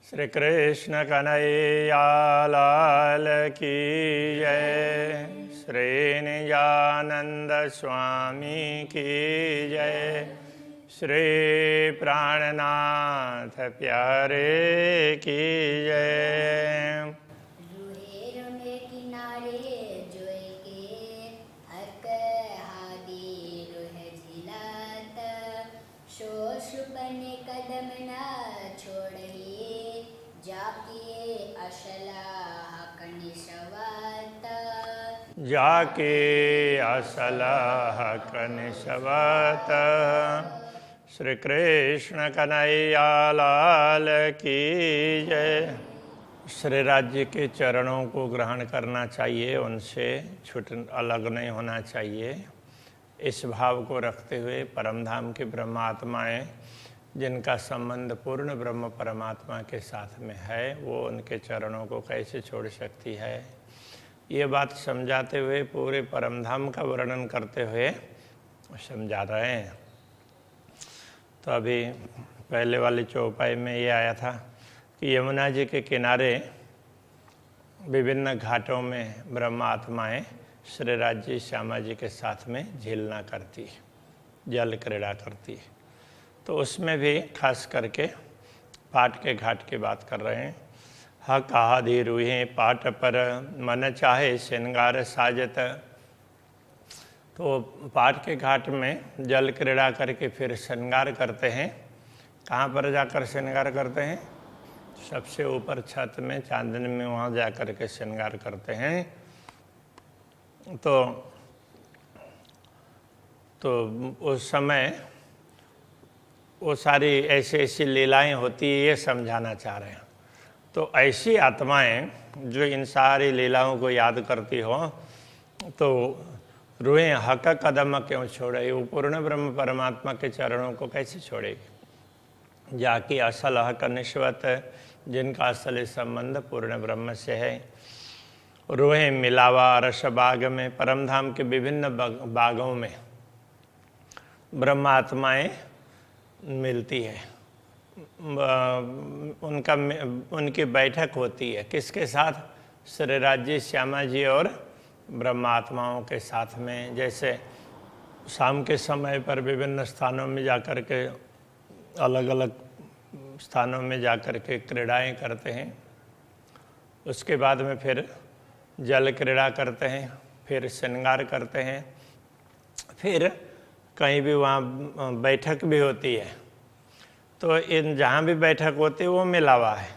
श्री कृष्ण कन्हैया लाल की जय। श्री निजानंद स्वामी की जय। श्री प्राणनाथ प्यारे की जय। जाके असलह कनिशवत। श्री कृष्ण कन्हैया लाल की जय। श्री राज्य के चरणों को ग्रहण करना चाहिए, उनसे छूट अलग नहीं होना चाहिए। इस भाव को रखते हुए परमधाम के ब्रह्मात्माएं जिनका संबंध पूर्ण ब्रह्म परमात्मा के साथ में है, वो उनके चरणों को कैसे छोड़ सकती है, ये बात समझाते हुए पूरे परमधाम का वर्णन करते हुए समझा रहे हैं। तो अभी पहले वाली चौपाई में ये आया था कि यमुना जी के किनारे विभिन्न घाटों में ब्रह्म आत्माएँ श्री राज्य श्यामा जी के साथ में झीलना करती, जल क्रीड़ा करती। तो उसमें भी खास करके पाट के घाट की बात कर रहे हैं। हक आदि रूहें पाट पर मन चाहे श्रृंगार साजत। तो पाट के घाट में जल क्रीड़ा करके फिर श्रृंगार करते हैं। कहाँ पर जाकर श्रृंगार करते हैं? सबसे ऊपर छत में चांदनी में, वहाँ जा कर के श्रृंगार करते हैं। तो उस समय वो सारी ऐसी लीलाएं होती है, ये समझाना चाह रहे हैं। तो ऐसी आत्माएं जो इन सारी लीलाओं को याद करती हो, तो रूहें हक कदम क्यों छोड़े? वो पूर्ण ब्रह्म परमात्मा के चरणों को कैसे छोड़ेगी? जाकि असल हक निश्वत, जिनका असल संबंध पूर्ण ब्रह्म से है। रूहें मिलावा रस बाग में, परमधाम के विभिन्न बागों में ब्रह्मात्माएं मिलती है। उनकी बैठक होती है किसके साथ? श्री राज्य श्यामा जी और ब्रह्मात्माओं के साथ में। जैसे शाम के समय पर विभिन्न स्थानों में जाकर के, अलग अलग स्थानों में जाकर के क्रीड़ाएं करते हैं। उसके बाद में फिर जल क्रीड़ा करते हैं, फिर श्रृंगार करते हैं, फिर कहीं भी वहाँ बैठक भी होती है। तो इन जहाँ भी बैठक होती है वो मिलावा है।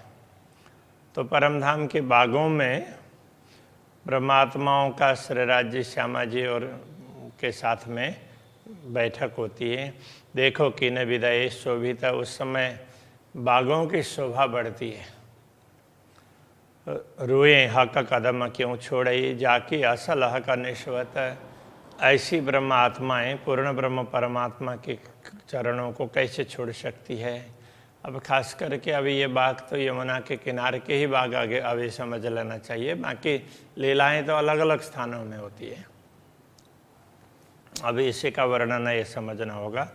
तो परमधाम के बागों में ब्रह्मात्माओं का श्री राज्य श्यामा जी और के साथ में बैठक होती है। देखो कि न विदय शोभिता, उस समय बागों की शोभा बढ़ती है। रूए हक कदम क्यों छोड़ई, जाकी असल हक निश्वत। ऐसी ब्रह्म आत्माएं पूर्ण ब्रह्म परमात्मा के चरणों को कैसे छोड़ सकती है? अब खास करके अभी ये बाग तो यमुना के किनारे के ही बाग आगे अभी समझ लेना चाहिए। बाकी लीलाएं तो अलग अलग स्थानों में होती है। अभी इसी का वर्णन ये समझना होगा।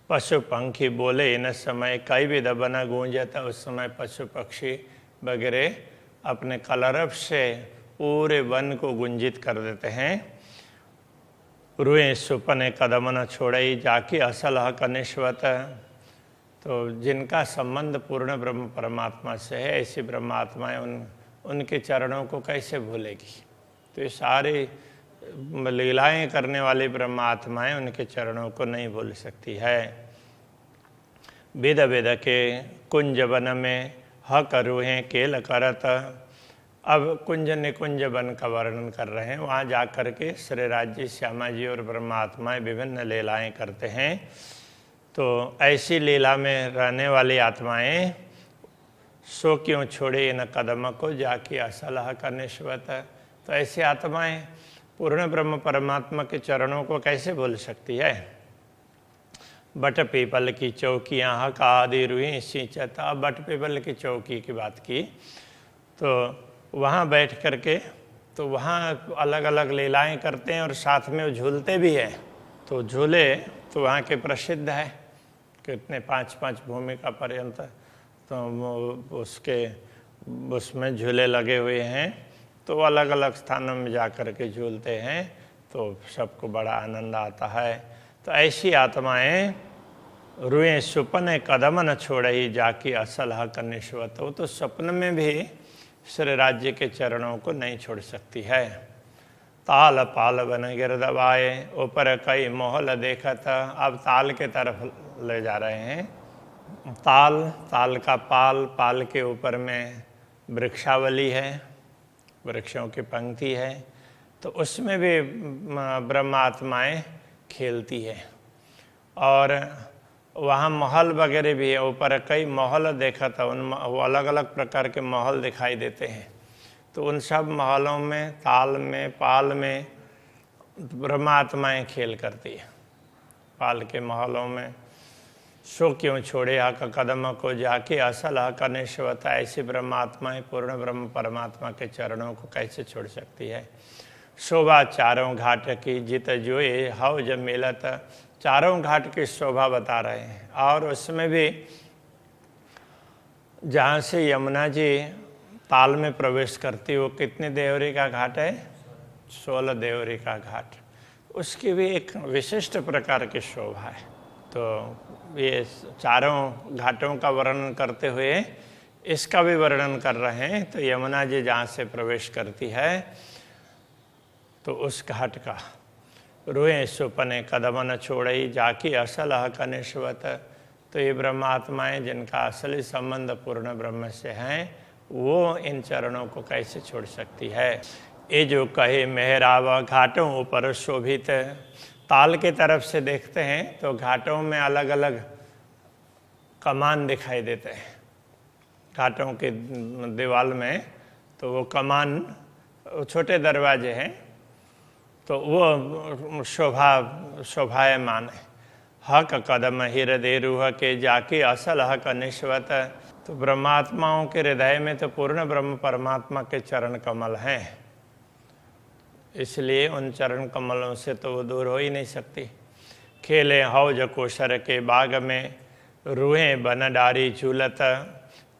पशु पंखी बोले इन समय कई भी दबना गूंजता। उस समय पशु पक्षी वगैरह अपने कलरव से पूरे वन को गुंजित कर देते हैं। रूए सुपने कदम न छोड़ई, जाकी असल हक निश्वत। तो जिनका संबंध पूर्ण ब्रह्म परमात्मा से है, ऐसी ब्रह्मात्माएं उनके चरणों को कैसे भूलेगी? तो ये सारी लीलाएं करने वाली ब्रह्मात्माएं उनके चरणों को नहीं भूल सकती है। वेद वेद के कुंज वन में हक रूहें केल करत। अब कुंज निकुंज वन का वर्णन कर रहे हैं। वहाँ जा कर के श्री राज्य श्यामा जी और ब्रह्मात्माएं विभिन्न लीलाएं करते हैं। तो ऐसी लीला में रहने वाली आत्माएं सो क्यों छोड़े इन कदम को, जाकी असलह का निश्वत। तो ऐसी आत्माएं पूर्ण ब्रह्म परमात्मा के चरणों को कैसे भूल सकती है? बट पीपल की चौकियाँ हक आदि रूहें सिंचता। बट पीपल की चौकी की बात की, तो वहाँ बैठ कर के तो वहाँ अलग अलग लीलाएं करते हैं और साथ में वो झूलते भी हैं। तो झूले तो वहाँ के प्रसिद्ध है, कितने 5-5 भूमिका पर्यंत तो उसमें झूले लगे हुए हैं, तो अलग अलग स्थानों में जा कर के झूलते हैं, तो सबको बड़ा आनंद आता है। तो ऐसी आत्माएं रुएं सुपने कदम न छोड़ई जाकी असल हक निश्वत। वो तो स्वप्न में भी श्री राज्य के चरणों को नहीं छोड़ सकती है। ताल पाल बन गिर दबाए ऊपर कई मोहल देखा था। अब ताल के तरफ ले जा रहे हैं। ताल का पाल के ऊपर में वृक्षावली है, वृक्षों की पंक्ति है, तो उसमें भी ब्रह्मात्माएं खेलती है। और वहाँ महल वगैरह भी है, ऊपर कई महल देखा था, वो अलग अलग प्रकार के महल दिखाई देते हैं। तो उन सब महलों में, ताल में, पाल में ब्रह्मात्माएं खेल करती है। पाल के महलों में सो क्यों छोड़े हक कदम को जाके असल हक निश्वता। ऐसी ब्रह्मात्माएं पूर्ण ब्रह्म परमात्मा के चरणों को कैसे छोड़ सकती है। शोभा चारों घाट की जित जोए हव जब मिलत। चारों घाट की शोभा बता रहे हैं। और उसमें भी जहाँ से यमुना जी ताल में प्रवेश करती, वो कितने देवरी का घाट है? 16 देवरी का घाट। उसकी भी एक विशिष्ट प्रकार की शोभा है। तो ये चारों घाटों का वर्णन करते हुए इसका भी वर्णन कर रहे हैं। तो यमुना जी जहाँ से प्रवेश करती है, तो उस घाट का रोए सुपने कदम न छोड़ई जाकी असल हक निश्वत। तो ये ब्रह्मात्माएं जिनका असली संबंध पूर्ण ब्रह्म से हैं, वो इन चरणों को कैसे छोड़ सकती है। ये जो कहे मेहरावा घाटों ऊपर शोभित। ताल के तरफ से देखते हैं तो घाटों में अलग अलग कमान दिखाई देते हैं। घाटों के दीवाल में तो वो कमान, छोटे दरवाजे हैं, तो वो शोभायमान है। हक कदम हृदय रूह के जाके असल हक निश्वत। तो ब्रह्मात्माओं के हृदय में तो पूर्ण ब्रह्म परमात्मा के चरण कमल हैं, इसलिए उन चरण कमलों से तो वो दूर हो ही नहीं सकती। खेले हौज कोशर के बाग में रूहें बन डारी झूलत।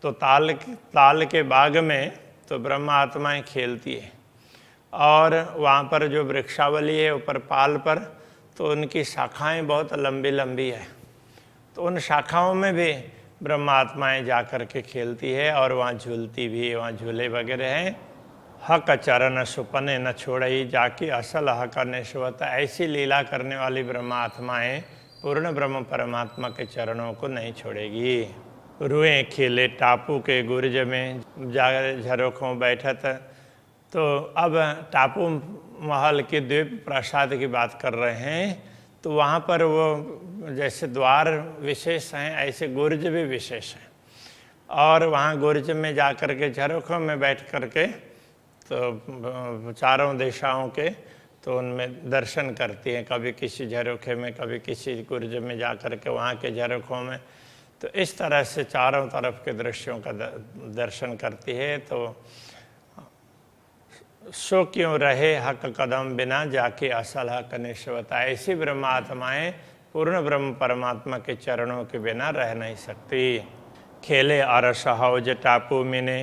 तो ताल के बाग में तो ब्रह्मात्माएं खेलती है। और वहाँ पर जो वृक्षावली है ऊपर पाल पर, तो उनकी शाखाएं बहुत लंबी लंबी है। तो उन शाखाओं में भी ब्रह्मात्माएं जा कर के खेलती है और वहाँ झूलती भी है। वहाँ झूले वगैरह हैं। हक चरण सुपने न छोड़ई जाके असल हक निश्वत। ऐसी लीला करने वाली ब्रह्मात्माएं पूर्ण ब्रह्म परमात्मा के चरणों को नहीं छोड़ेगी। रुएं खेले टापू के गुर्ज में जा झरोखों बैठत। तो अब टापू महल के द्वीप प्रसाद की बात कर रहे हैं। तो वहाँ पर वो जैसे द्वार विशेष हैं, ऐसे गुर्ज भी विशेष हैं। और वहाँ गुर्ज में जा कर के झरोखों में बैठ कर के तो चारों दिशाओं के तो उनमें दर्शन करती हैं। कभी किसी झरोखे में, कभी किसी गुर्ज में जा कर के वहाँ के झरोखों में। तो इस तरह से चारों तरफ के दृश्यों का दर्शन करती है। तो सो क्यों रहे हक कदम बिना जाके असल हक निश्वत। ऐसी ब्रह्मात्माएं पूर्ण ब्रह्म परमात्मा के चरणों के बिना रह नहीं सकती। खेले अरस हौज टापू मिने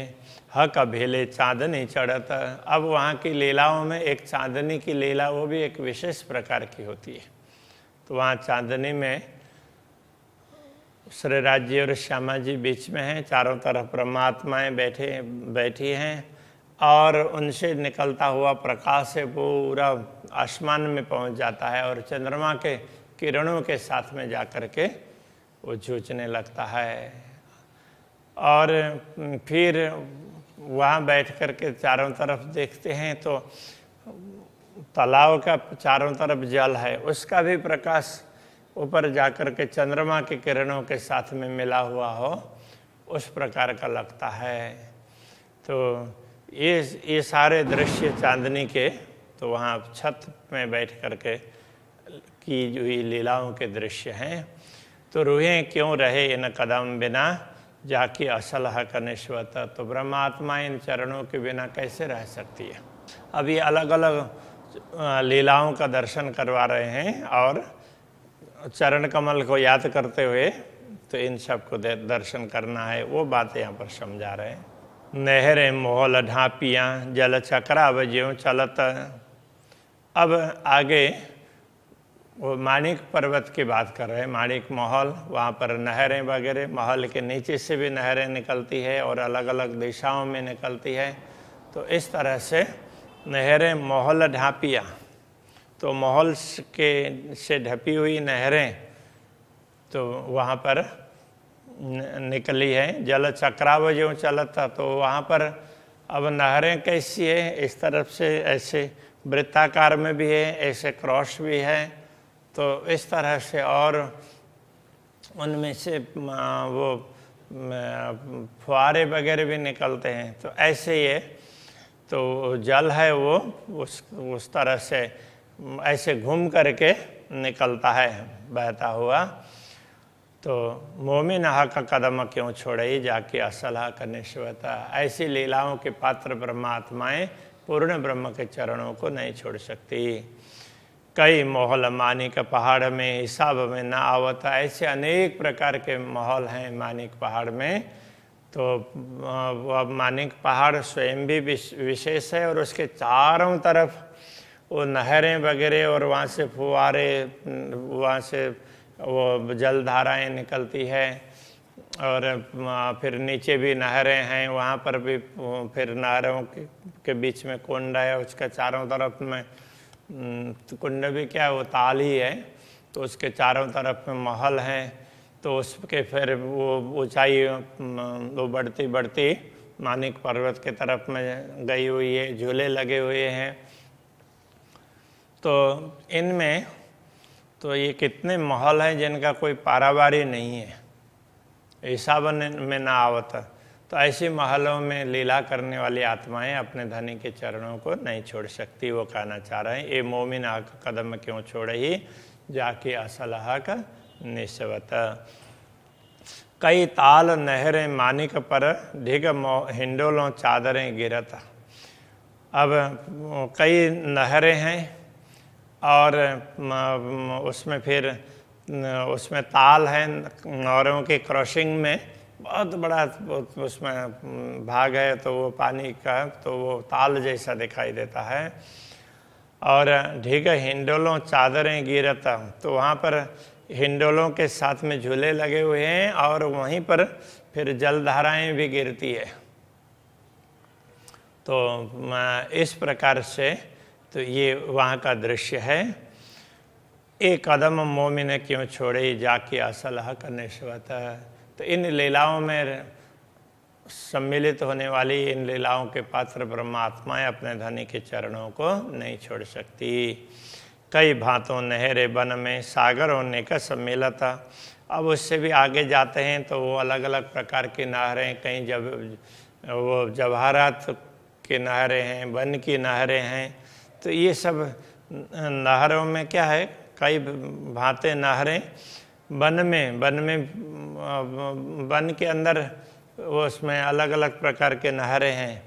हक भेले चांदनी चढ़त। अब वहाँ की लीलाओं में एक चांदनी की लीला, वो भी एक विशेष प्रकार की होती है। तो वहाँ चांदनी में श्री राज्य और श्यामा जी बीच में हैं, चारों तरफ परमात्माएं बैठी हैं और उनसे निकलता हुआ प्रकाश से पूरा आसमान में पहुंच जाता है और चंद्रमा के किरणों के साथ में जा कर के वो जूझने लगता है। और फिर वहाँ बैठ कर के चारों तरफ देखते हैं तो तालाब का चारों तरफ जल है, उसका भी प्रकाश ऊपर जाकर के चंद्रमा के किरणों के साथ में मिला हुआ हो, उस प्रकार का लगता है। तो ये सारे दृश्य चांदनी के तो वहाँ छत में बैठ कर के की हुई लीलाओं के दृश्य हैं। तो रूहें क्यों रहे इन कदम बिना जाके असल हक निश्वत। तो ब्रह्मात्मा इन चरणों के बिना कैसे रह सकती है। अब ये अलग अलग लीलाओं का दर्शन करवा रहे हैं और चरण कमल को याद करते हुए तो इन सब को दर्शन करना है, वो बात यहाँ पर समझा रहे हैं। नहरें मोहल ढापियाँ जल चक्राव ज्यों चलत। अब आगे वो माणिक पर्वत की बात कर रहे हैं, माणिक महल, वहाँ पर नहरें वगैरह, महल के नीचे से भी नहरें निकलती है और अलग अलग दिशाओं में निकलती है। तो इस तरह से नहरें मोहल ढापियाँ, तो महल के से ढपी हुई नहरें तो वहाँ पर निकली है। जल चक्राव ज्यों चलता, तो वहाँ पर अब नहरें कैसी है, इस तरफ से ऐसे वृत्ताकार में भी है, ऐसे क्रॉस भी है, तो इस तरह से, और उनमें से वो फुहारे वगैरह भी निकलते हैं। तो ऐसे ये तो जल है वो उस तरह से ऐसे घूम करके निकलता है बहता हुआ। तो मोमिन हक कदम क्यों छोड़े जाके असल हक निश्वता। ऐसी लीलाओं के पात्र ब्रह्मात्माएं पूर्ण ब्रह्म के चरणों को नहीं छोड़ सकती। कई मोहल मानिक पहाड़ में हिसाब में ना आवता। ऐसे अनेक प्रकार के महल हैं मानिक पहाड़ में। तो वह मानिक पहाड़ स्वयं भी विशेष है और उसके चारों तरफ वो नहरें वगैरह और वहाँ से फुहारे, वहाँ से वो जलधाराएं निकलती है, और फिर नीचे भी नहरें हैं, वहाँ पर भी फिर नहरों के बीच में कुंड है, उसके चारों तरफ में कुंड भी क्या है, वो ताल ही है, तो उसके चारों तरफ में महल हैं। तो उसके फिर वो ऊंचाई वो बढ़ती बढ़ती मानिक पर्वत के तरफ में गई हुई है, झूले लगे हुए हैं। तो इनमें तो ये कितने महल हैं जिनका कोई पारावारी नहीं है, हिसाब में ना आवता। तो ऐसी महलों में लीला करने वाली आत्माएं अपने धनी के चरणों को नहीं छोड़ सकती। वो कहना चाह रहे हैं, ये मोमिन हक कदम क्यों छोड़े ही जाके असल हक निस्वत। कई ताल नहरें मानिक पर ढिग हिंडोलों चादरें गिरत। अब कई नहरें हैं और उसमें फिर उसमें ताल है, नहरों के क्रॉसिंग में बहुत बड़ा उसमें भाग है, तो वो पानी का तो वो ताल जैसा दिखाई देता है। और ढिग हिंडोलों चादरें गिरता, तो वहाँ पर हिंडोलों के साथ में झूले लगे हुए हैं और वहीं पर फिर जलधाराएं भी गिरती है। तो इस प्रकार से तो ये वहाँ का दृश्य है। एक कदम मोमिन क्यों छोड़े जाके असल हक निस्वत। तो इन लीलाओं में सम्मिलित होने वाली इन लीलाओं के पात्र ब्रह्मात्माएं अपने धनी के चरणों को नहीं छोड़ सकती। कई भांतों नहरे बन में सागर होने का सम्मिलित। अब उससे भी आगे जाते हैं तो वो अलग अलग प्रकार की नहरें, कहीं जब वो जवाहरात की नहरें हैं, वन की नहरें हैं। तो ये सब नहरों में क्या है, कई भांते नहरें वन में वन के अंदर वो उसमें अलग अलग प्रकार के नहरें हैं।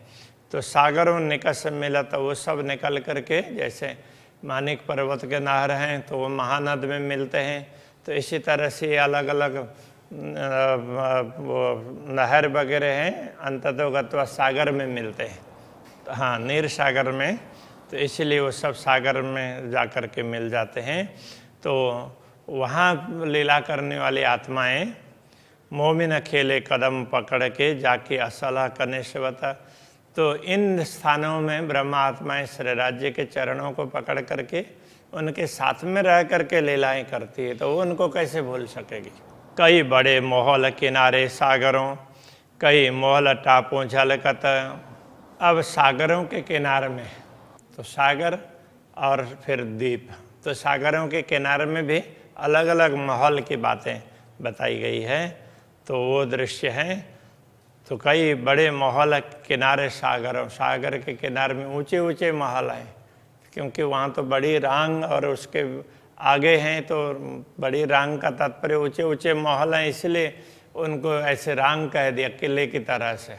तो सागरों निकट से मिला तो वो सब निकल करके, जैसे मानिक पर्वत के नहर हैं तो वो महानद में मिलते हैं। तो इसी तरह से अलग अलग वो नहर वगैरह हैं अंततोगत्वा सागर में मिलते हैं। तो हाँ, नीर सागर में, तो इसीलिए वो सब सागर में जा कर के मिल जाते हैं। तो वहाँ लीला करने वाली आत्माएं मोमिन खेले कदम पकड़ के जाके असला कनेश्वता। तो इन स्थानों में ब्रह्मा आत्माएं श्री राज्य के चरणों को पकड़ करके उनके साथ में रह करके लीलाएं करती है, तो वो उनको कैसे भूल सकेगी। कई बड़े मोहल किनारे सागरों, कई मोहल टापों झलकत। अब सागरों के किनारे में तो सागर और फिर द्वीप, तो सागरों के किनारे में भी अलग अलग महल की बातें बताई गई है। तो वो दृश्य हैं। तो कई बड़े महल किनारे सागर के किनारे में ऊंचे ऊंचे महल हैं, क्योंकि वहाँ तो बड़ी रांग और उसके आगे हैं, तो बड़ी रांग का तात्पर्य ऊंचे ऊंचे महल हैं, इसलिए उनको ऐसे रांग कह दिया किले की तरह से।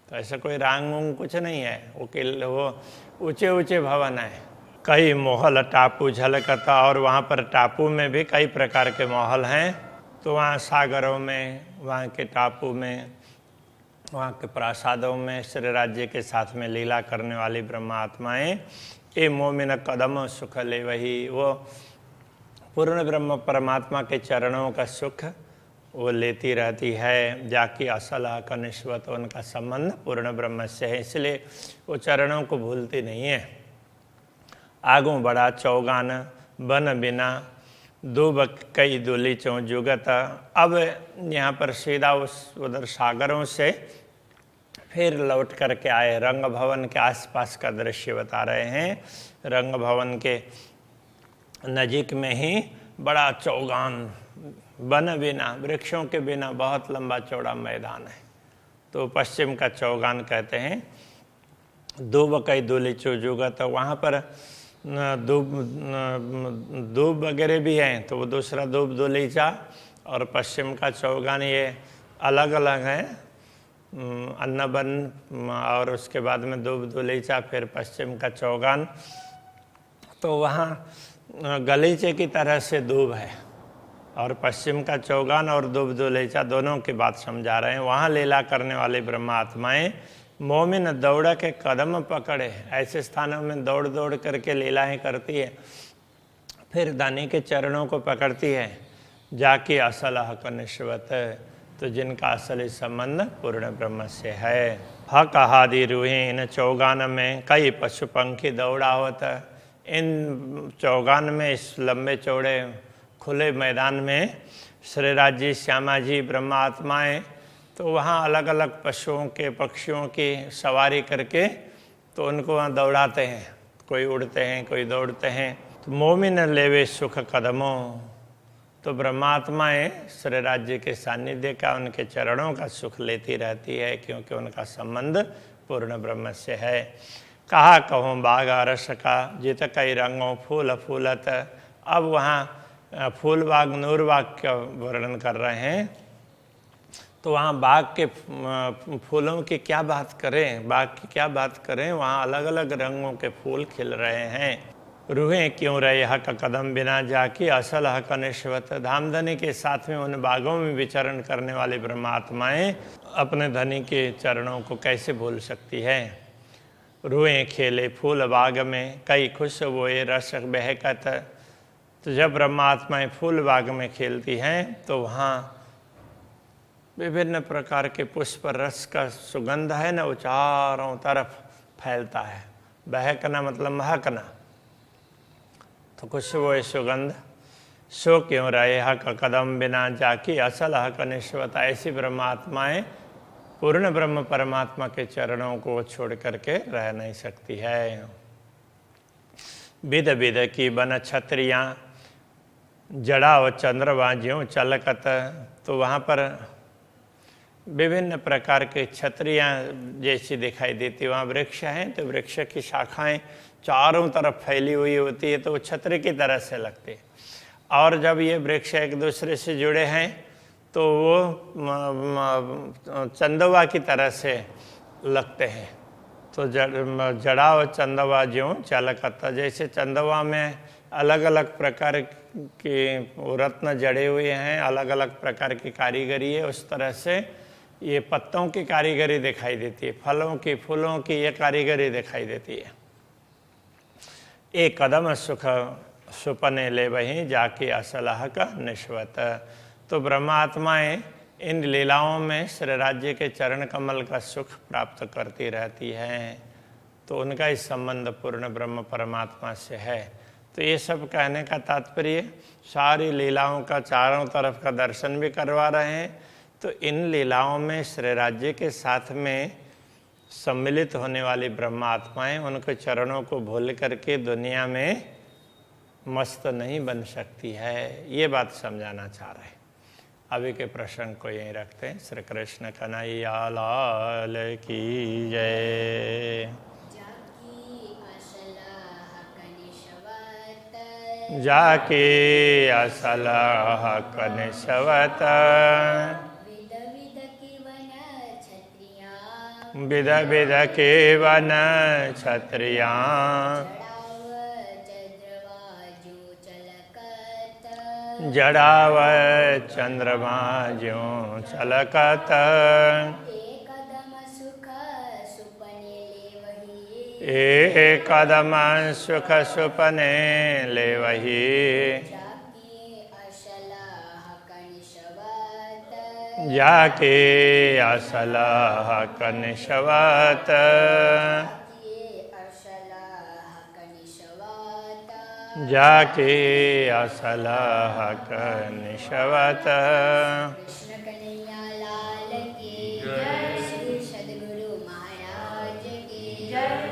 तो ऐसा कोई रांग उंग कुछ नहीं है, वो किले वो ऊंचे ऊंचे भवन है। कई महल टापू झलकता, और वहाँ पर टापू में भी कई प्रकार के महल हैं। तो वहाँ सागरों में, वहाँ के टापू में, वहाँ के प्रासादों में श्री राज्य के साथ में लीला करने वाली ब्रह्मात्माएं ये मोमिन कदम सुख ले वही, वो पूर्ण ब्रह्म परमात्मा के चरणों का सुख वो लेती रहती है। जाकी असल का निश्वत, उनका संबंध पूर्ण ब्रह्म से है, इसलिए वो चरणों को भूलती नहीं है। आगू बड़ा चौगान बन बिना दूब कई दुली चौ जुगत। अब यहाँ पर सीधा उधर सागरों से फिर लौट करके आए, रंग भवन के आसपास का दृश्य बता रहे हैं। रंग भवन के नजीक में ही बड़ा चौगान, वन बिना, वृक्षों के बिना बहुत लंबा चौड़ा मैदान है, तो पश्चिम का चौगान कहते हैं। दूब कई दुली चौ जुगत, वहाँ पर दूब वगैरह भी हैं, तो वो दूसरा दूब दुलीचा और पश्चिम का चौगान ये अलग अलग है। अन्नबन और उसके बाद में दूब दुलीचा, फिर पश्चिम का चौगान। तो वहाँ गलीचे की तरह से दूब है, और पश्चिम का चौगान और दूब दुलीचा दोनों की बात समझा रहे हैं। वहाँ लीला करने वाली ब्रह्मात्माएं मोमिन दौड़ के कदम पकड़े, ऐसे स्थानों में दौड़ दौड़ करके लीलाएं करती है, फिर दानी के चरणों को पकड़ती है। जाके असल हक निश्वत, तो जिनका असली संबंध पूर्ण ब्रह्म से है। हक हादि रूहे, इन चौगान में कई पशु पंखी दौड़ा होता। इन चौगान में, इस लंबे चौड़े खुले मैदान में श्री राज्य श्यामा जी ब्रह्मात्माएं तो वहाँ अलग अलग पशुओं के, पक्षियों की सवारी करके तो उनको वहाँ दौड़ाते हैं। कोई उड़ते हैं, कोई दौड़ते हैं। तो मोमिन लेवे सुख कदमों, तो ब्रह्मात्माएं श्री राज्य के सानिध्य का, उनके चरणों का सुख लेती रहती है, क्योंकि उनका संबंध पूर्ण ब्रह्म से है। कहा कहूँ बाग रस का, जित कई रंगों फूल फूलत। अब वहाँ फूल बाग, नूर बाग का वर्णन कर रहे हैं। तो वहाँ बाग के फूलों की क्या बात करें, बाग की क्या बात करें, वहाँ अलग अलग रंगों के फूल खिल रहे हैं। रूहें क्यों रहे हक कदम बिना जाके असल हक निश्वत। धामधनी के साथ में उन बागों में विचरण करने वाली ब्रह्मात्माएं अपने धनी के चरणों को कैसे भूल सकती है। रूहें खेले फूल बाग में, कई खुश हुए रस बहकत। तो जब ब्रह्मात्माएं फूल बाग में खेलती हैं तो वहाँ विभिन्न प्रकार के पुष्प रस का सुगंध है ना, वो चारों तरफ फैलता है। बहकना मतलब महकना, तो खुशबू सुगंध। सो क्यों रहे हक कदम बिना जाकी असल हक निश्वत। ऐसी ब्रह्मात्माएं पूर्ण ब्रह्म परमात्मा के चरणों को छोड़ करके रह नहीं सकती है। विध विध की बन छत्रियाँ, जड़ा व चंद्रमा ज्यों चलकत। तो वहाँ पर विभिन्न प्रकार के छत्रियाँ जैसी दिखाई देती, वहाँ वृक्ष हैं तो वृक्ष की शाखाएं चारों तरफ फैली हुई होती है, तो वो छतरी की तरह से लगती है। और जब ये वृक्ष एक दूसरे से जुड़े हैं तो वो चंदवा की तरह से लगते हैं। तो जड़ा व चंदवा ज्यों चलकता, जैसे चंदवा में अलग अलग प्रकार के रत्न जड़े हुए हैं, अलग अलग प्रकार की कारीगरी है, उस तरह से ये पत्तों की कारीगरी दिखाई देती है, फलों की, फूलों की ये कारीगरी दिखाई देती है। एक कदम सुख सुपने ले वहीं जाके असलह का निश्वत। तो ब्रह्मात्माएं इन लीलाओं में श्री राज्य के चरण कमल का सुख प्राप्त करती रहती हैं, तो उनका इस संबंध पूर्ण ब्रह्म परमात्मा से है। तो ये सब कहने का तात्पर्य सारी लीलाओं का चारों तरफ का दर्शन भी करवा रहे हैं। तो इन लीलाओं में श्री राज्य के साथ में सम्मिलित होने वाली ब्रह्मात्माएं उनके चरणों को भूल करके दुनिया में मस्त नहीं बन सकती है, ये बात समझाना चाह रहे हैं। अभी के प्रसंग को यहीं रखते हैं। श्री कृष्ण कन्हैया लाल की जय। जाके असलह कनिशवत, विध विध के वन छत्रियाँ, जड़ावत चंद्रमा ज्यों छलकत कदम सुख सुपने ले वही एक कदम सुख सुपने ले वही जाके असलाह जाके असलाह कनिशवत जाके असलाह कनिशवत। कृष्ण कन्हैया लाल की जय, श्री सद्गुरु महाराज की जय।